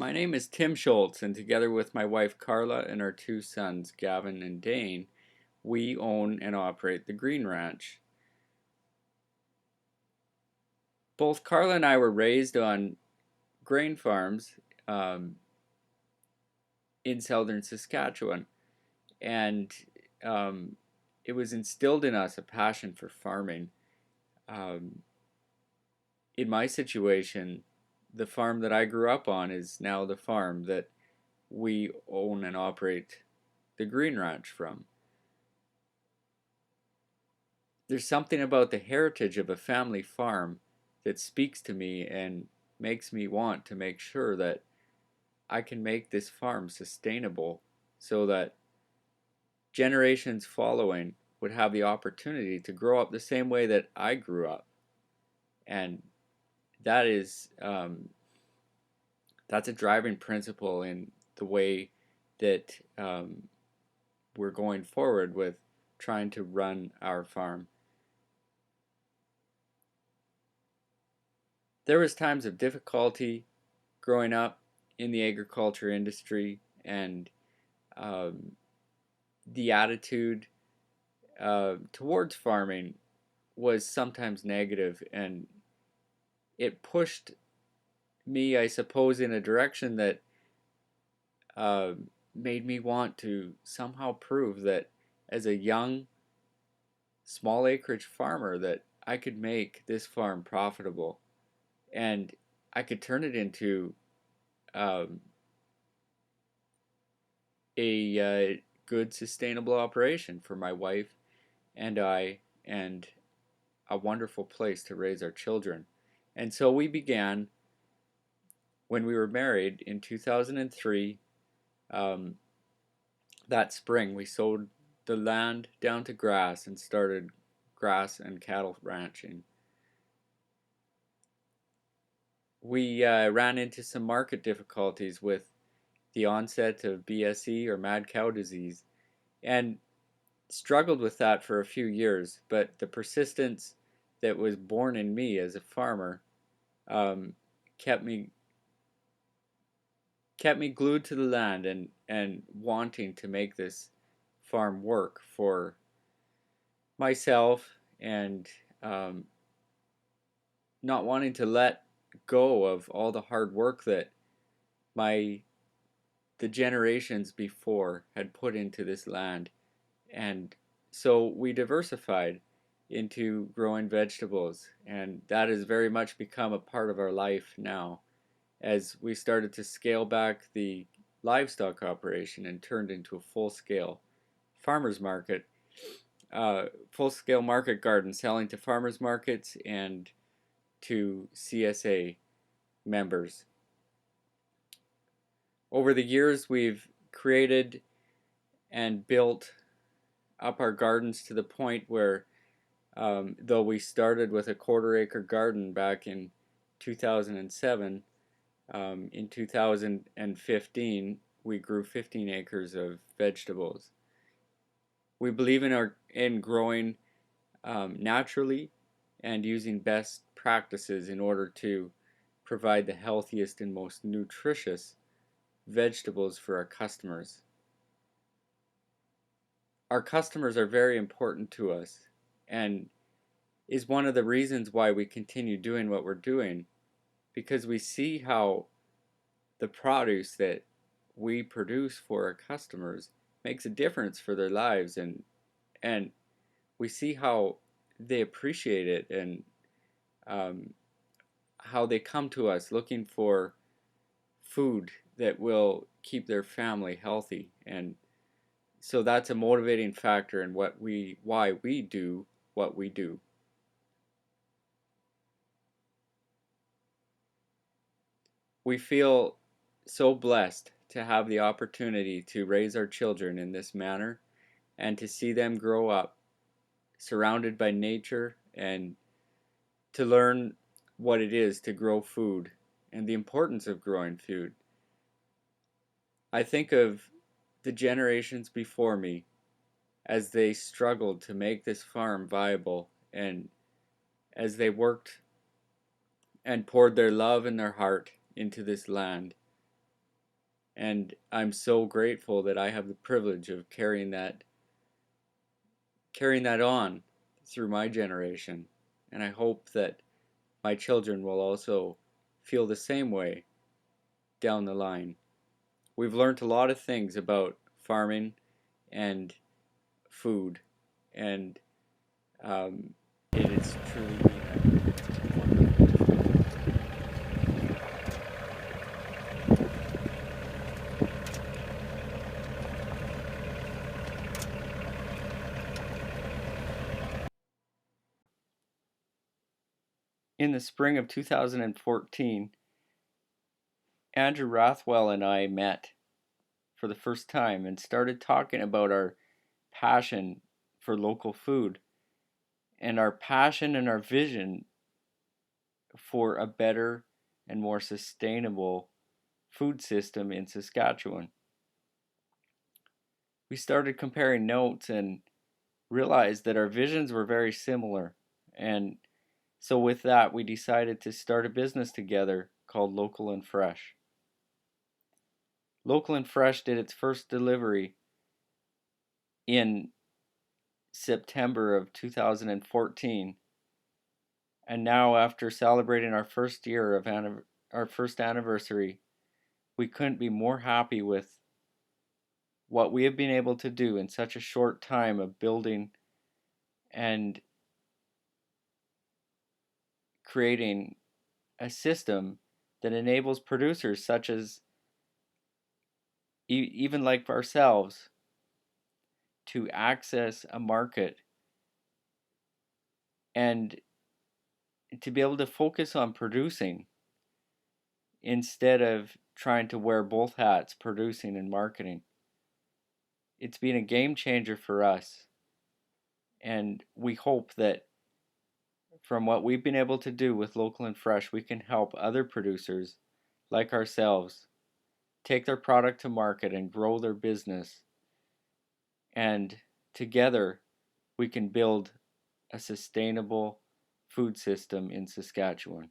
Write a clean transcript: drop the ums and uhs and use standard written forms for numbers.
My name is Tim Shultz, and together with my wife Carla and our two sons, Gavin and Dane, we own and operate the Green Ranch. Both Carla and I were raised on grain farms um, in southern Saskatchewan, and um, it was instilled in us a passion for farming. Um, in my situation, the farm that I grew up on is now the farm that we own and operate the Green Ranch from. There's something about the heritage of a family farm that speaks to me and makes me want to make sure that I can make this farm sustainable so that generations following would have the opportunity to grow up the same way that I grew up. And that is that's a driving principle in the way that we're going forward with trying to run our farm. There was times of difficulty growing up in the agriculture industry, and um, the attitude towards farming was sometimes negative, and it pushed me, I suppose, in a direction that uh, made me want to somehow prove that as a young small acreage farmer that I could make this farm profitable, and I could turn it into um, a good sustainable operation for my wife and I, and a wonderful place to raise our children. And so we began when we were married in 2003. Um, that spring, we sowed the land down to grass and started grass and cattle ranching. We ran into some market difficulties with the onset of BSE, or mad cow disease, and struggled with that for a few years. But the persistence that was born in me as a farmer um, kept me glued to the land and wanting to make this farm work for myself, and um, not wanting to let go of all the hard work that my the generations before had put into this land. And so we diversified into growing vegetables, and that has very much become a part of our life now as we started to scale back the livestock operation and turned into a full-scale farmers market, full-scale market garden selling to farmers markets and to CSA members. Over the years, we've created and built up our gardens to the point where, though we started with a quarter-acre garden back in 2007, in 2015 we grew 15 acres of vegetables. We believe in growing naturally and using best practices in order to provide the healthiest and most nutritious vegetables for our customers. Our customers are very important to us, and is one of the reasons why we continue doing what we're doing, because we see how the produce that we produce for our customers makes a difference for their lives, and we see how they appreciate it, and um, how they come to us looking for food that will keep their family healthy. And so that's a motivating factor in why we do what we do. We feel so blessed to have the opportunity to raise our children in this manner and to see them grow up surrounded by nature, and to learn what it is to grow food and the importance of growing food. I think of the generations before me as they struggled to make this farm viable, and as they worked and poured their love and their heart into this land. And I'm so grateful that I have the privilege of carrying that on through my generation. And I hope that my children will also feel the same way down the line. We've learned a lot of things about farming and food, and um, it is truly been a wonderful. In the spring of 2014, Andrew Rothwell and I met for the first time and started talking about our passion for local food and our passion and our vision for a better and more sustainable food system in Saskatchewan. We started comparing notes and realized that our visions were very similar. And so, with that, we decided to start a business together called Local and Fresh. Local and Fresh did its first delivery in September of 2014. And now, after celebrating our first year of our first anniversary, we couldn't be more happy with what we have been able to do in such a short time of building and creating a system that enables producers such as even like ourselves to access a market and to be able to focus on producing instead of trying to wear both hats, producing and marketing. It's been a game changer for us, and we hope that from what we've been able to do with Local and Fresh, we can help other producers like ourselves take their product to market and grow their business. And together, we can build a sustainable food system in Saskatchewan.